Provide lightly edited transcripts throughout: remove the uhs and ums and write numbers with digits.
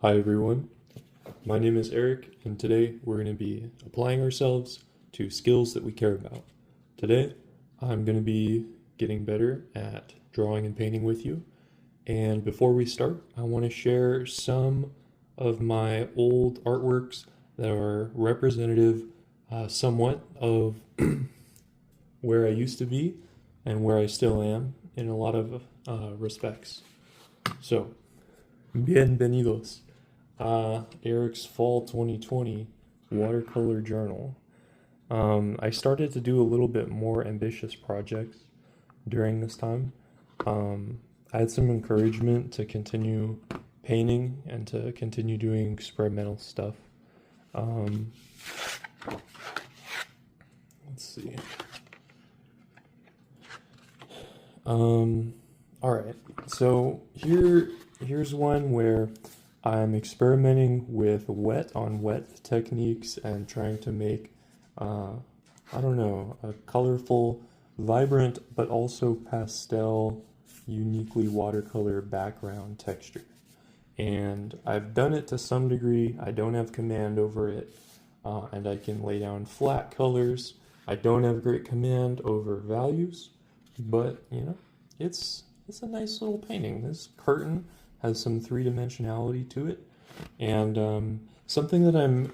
Hi everyone, my name is Eric, and today we're going to be applying ourselves to skills that we care about. Today, I'm going to be getting better at drawing and painting with you, and before we start, I want to share some of my old artworks that are representative somewhat of where I used to be and where I still am in a lot of respects. So, bienvenidos. Eric's Fall 2020 Watercolor Journal. I started to do a little bit more ambitious projects during this time. I had some encouragement to continue painting and to continue doing experimental stuff. Um, let's see. All right. So here's one where I'm experimenting with wet on wet techniques and trying to make, I don't know, a colorful, vibrant, but also pastel, uniquely watercolor background texture. And I've done it to some degree. I don't have command over it, and I can lay down flat colors. I don't have great command over values, but you know, it's a nice little painting. This curtain has some three-dimensionality to it, and something that I'm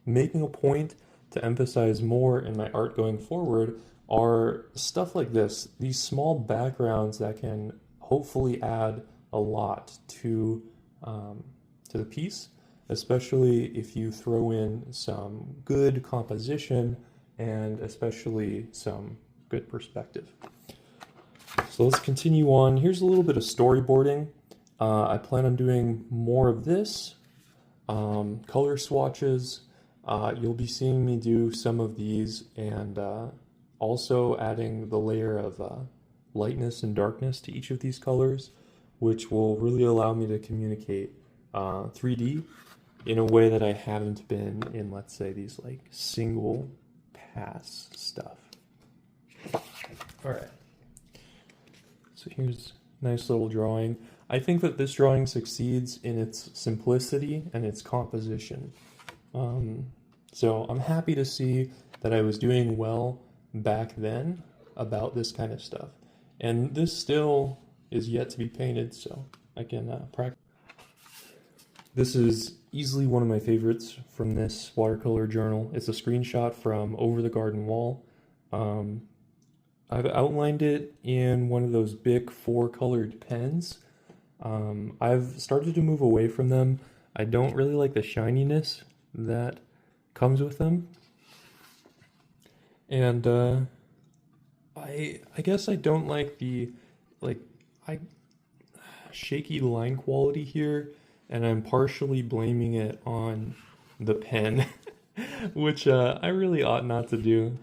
making a point to emphasize more in my art going forward are stuff like this, these small backgrounds that can hopefully add a lot to the piece, especially if you throw in some good composition and especially some good perspective. So let's continue on. Here's a little bit of storyboarding. I plan on doing more of this. Color swatches. You'll be seeing me do some of these, and also adding the layer of lightness and darkness to each of these colors, which will really allow me to communicate 3D in a way that I haven't been in, let's say, these like single pass stuff. All right. So here's a nice little drawing. I think that this drawing succeeds in its simplicity and its composition. So I'm happy to see that I was doing well back then about this kind of stuff. And this still is yet to be painted, so I can practice. This is easily one of my favorites from this watercolor journal. It's a screenshot from Over the Garden Wall. I've outlined it in one of those big four-colored pens. I've started to move away from them. I don't really like the shininess that comes with them. And I guess I don't like the shaky line quality here, and I'm partially blaming it on the pen, which I really ought not to do.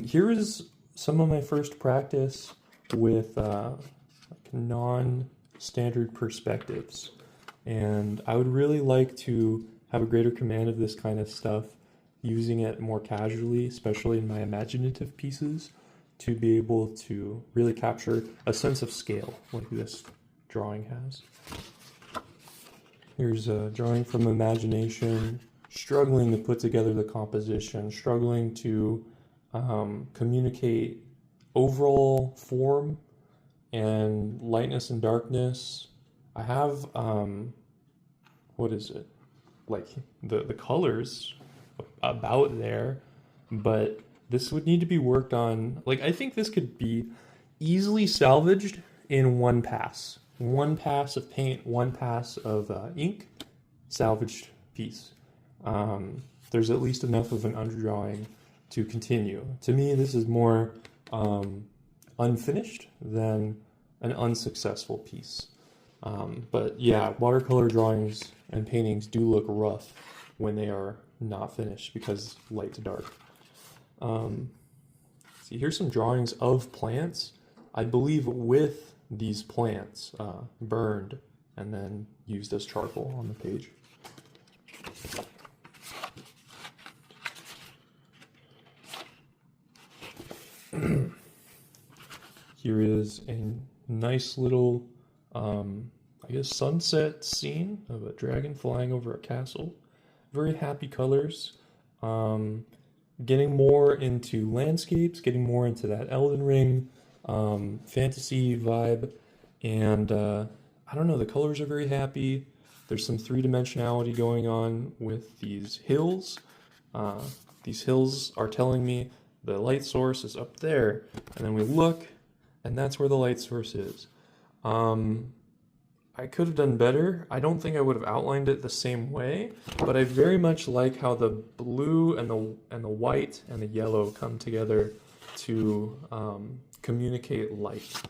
Here is some of my first practice with non-standard perspectives, and I would really like to have a greater command of this kind of stuff, using it more casually, especially in my imaginative pieces, to be able to really capture a sense of scale like this drawing has. Here's a drawing from imagination, struggling to put together the composition, struggling to communicate overall form and lightness and darkness. I have, what is it? Like the colors about there, but this would need to be worked on. Like, I think this could be easily salvaged in one pass. One pass of paint, one pass of ink, salvaged piece. There's at least enough of an underdrawing to continue. To me, this is more unfinished than an unsuccessful piece. But yeah, watercolor drawings and paintings do look rough when they are not finished because light to dark. See, here's some drawings of plants, I believe with these plants burned and then used as charcoal on the page. Here is a nice little I guess sunset scene of a dragon flying over a castle. Very happy colors. Um, Getting more into landscapes, getting more into that Elden Ring fantasy vibe, and I don't know, the colors are very happy. There's some three-dimensionality going on with these hills. Uh, these hills are telling me the light source is up there, and then we look, and that's where the light source is. Um, I could have done better. I don't think I would have outlined it the same way, but I very much like how the blue and the white and the yellow come together to communicate light.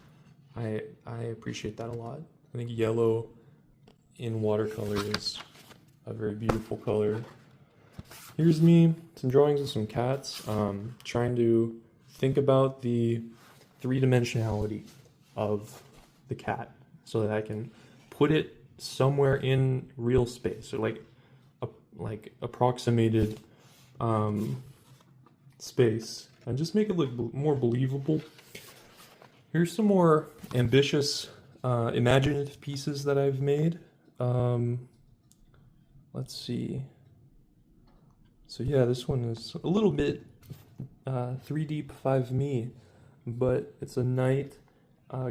I appreciate that a lot. I think yellow in watercolor is a very beautiful color. Here's me, some drawings of some cats, trying to think about the three-dimensionality of the cat so that I can put it somewhere in real space, or like approximated space, and just make it look more believable. Here's some more ambitious imaginative pieces that I've made. Let's see. So yeah, this one is a little bit 3D 5Me, but it's a knight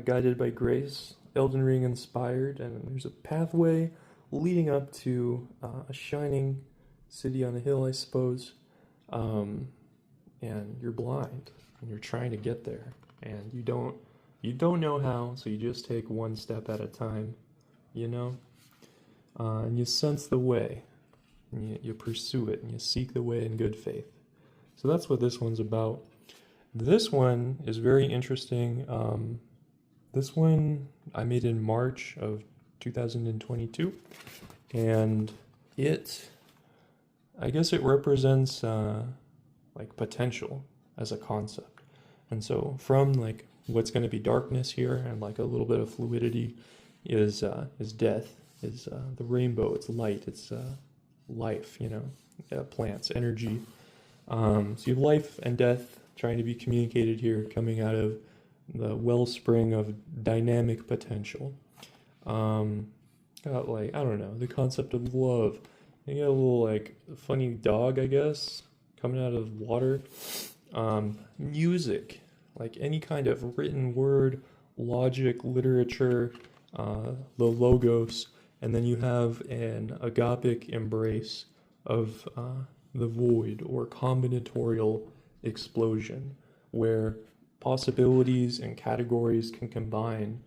guided by grace, Elden Ring inspired, and there's a pathway leading up to a shining city on a hill, I suppose. And you're blind, and you're trying to get there, and you don't know how, so you just take one step at a time, you know? And you sense the way, and you pursue it, and you seek the way in good faith. So that's what this one's about. This one is very interesting. This one I made in March of 2022, and I guess it represents like potential as a concept. And so from like what's going to be darkness here and like a little bit of fluidity is death, is the rainbow, it's light, it's life, you know, plants, energy. So you have life and death trying to be communicated here, coming out of the wellspring of dynamic potential. Got like, I don't know, the concept of love. You got a little like funny dog, I guess, coming out of water. Music, like any kind of written word, logic, literature, the logos, and then you have an agapic embrace of the void or combinatorial explosion, where possibilities and categories can combine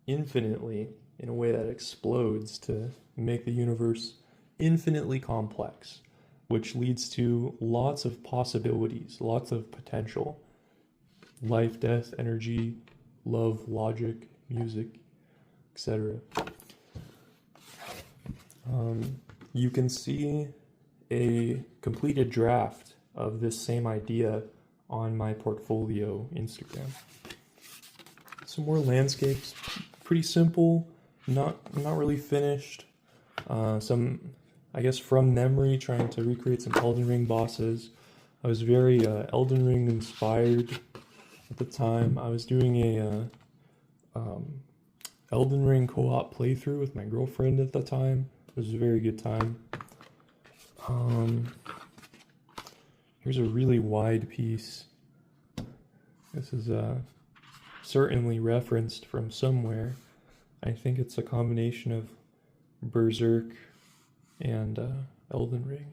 infinitely in a way that explodes to make the universe infinitely complex, which leads to lots of possibilities, lots of potential. Life, death, energy, love, logic, music, etc. You can see a completed draft of this same idea on my portfolio Instagram. Some more landscapes, pretty simple, not really finished. Some, I guess, from memory, trying to recreate some Elden Ring bosses. I was very Elden Ring inspired at the time. I was doing a Elden Ring co-op playthrough with my girlfriend at the time. It was a very good time. Here's a really wide piece. This is certainly referenced from somewhere. I think it's a combination of Berserk and Elden Ring.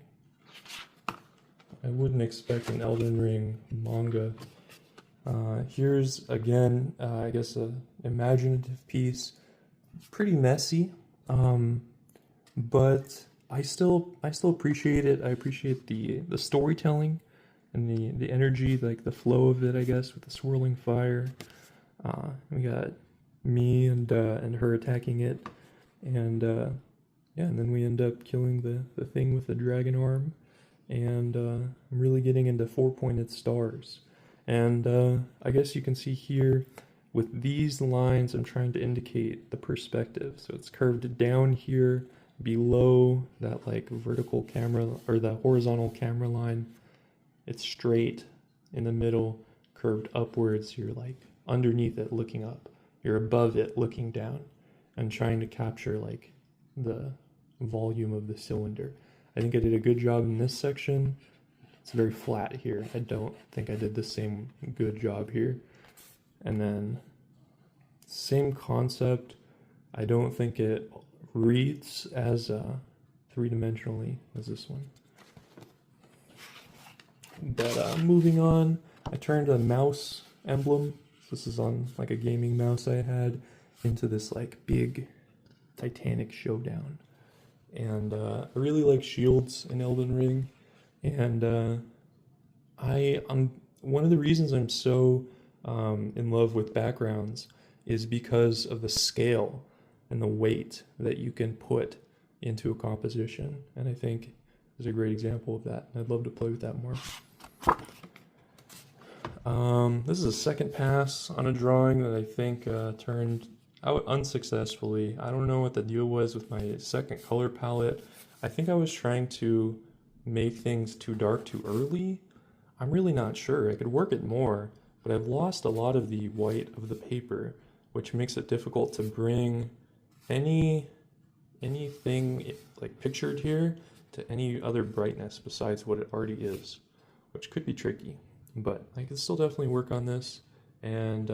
I wouldn't expect an Elden Ring manga. Here's again, I guess, an imaginative piece. Pretty messy, but I still appreciate it. I appreciate the storytelling and the energy, like the flow of it, I guess, with the swirling fire. We got me and her attacking it, and yeah, and then we end up killing the thing with the dragon arm, and I'm really getting into four-pointed stars. And I guess you can see here with these lines, I'm trying to indicate the perspective. So it's curved down here below that like vertical camera or the horizontal camera line. It's straight in the middle, curved upwards. You're like underneath it looking up. You're above it looking down. and trying to capture like the volume of the cylinder. I think I did a good job in this section. It's very flat here. I don't think I did the same good job here. And then same concept. I don't think it reads as three-dimensionally as this one. But moving on, I turned a mouse emblem. This is on like a gaming mouse I had into this like big Titanic showdown. And I really like shields in Elden Ring. And I'm one of the reasons I'm so in love with backgrounds is because of the scale and the weight that you can put into a composition. And I think is a great example of that. I'd love to play with that more. This is a second pass on a drawing that I think turned out unsuccessfully. I don't know what the deal was with my second color palette. I think I was trying to make things too dark too early. I'm really not sure. I could work it more, but I've lost a lot of the white of the paper, which makes it difficult to bring anything like pictured here to any other brightness besides what it already is, which could be tricky. But I can still definitely work on this and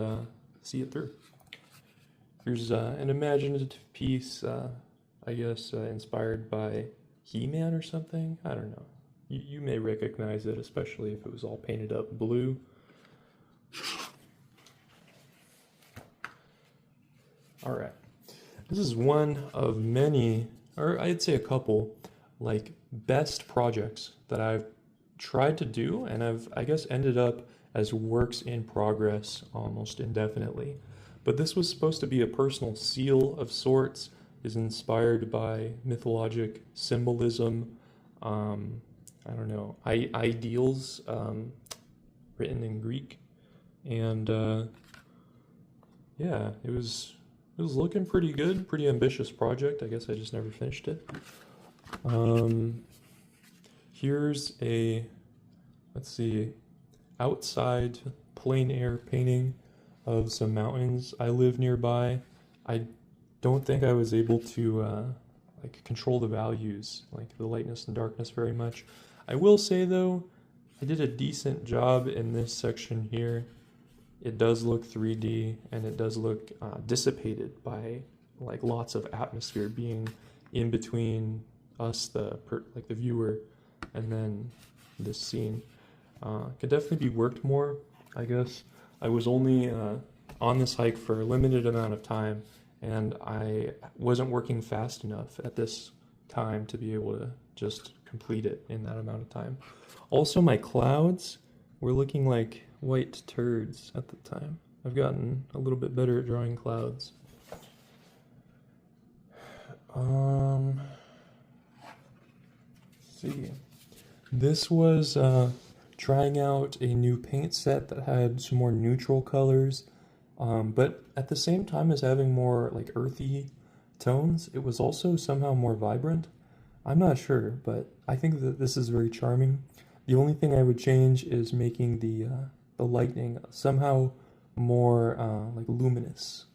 see it through. Here's an imaginative piece, I guess inspired by He-Man or something. I don't know. You may recognize it, especially if it was all painted up blue. All right. This is one of many, or I'd say a couple, like best projects that I've tried to do, and I've, I guess, ended up as works in progress almost indefinitely. But this was supposed to be a personal seal of sorts, is inspired by mythologic symbolism, I don't know, ideals written in Greek, and yeah, it was looking pretty good, pretty ambitious project. I guess I just never finished it. Here's a, let's see, outside plein air painting of some mountains I live nearby. I don't think I was able to like control the values, like the lightness and darkness very much. I will say though, I did a decent job in this section here. It does look 3D and it does look dissipated by like lots of atmosphere being in between us, the viewer, and then this scene. Could definitely be worked more, I guess. I was only on this hike for a limited amount of time, and I wasn't working fast enough at this time to be able to just complete it in that amount of time. Also, my clouds were looking like white turds at the time. I've gotten a little bit better at drawing clouds. Let's see. This was trying out a new paint set that had some more neutral colors, but at the same time as having more like earthy tones, it was also somehow more vibrant. I'm not sure, but I think that this is very charming. The only thing I would change is making the lightning somehow more like luminous,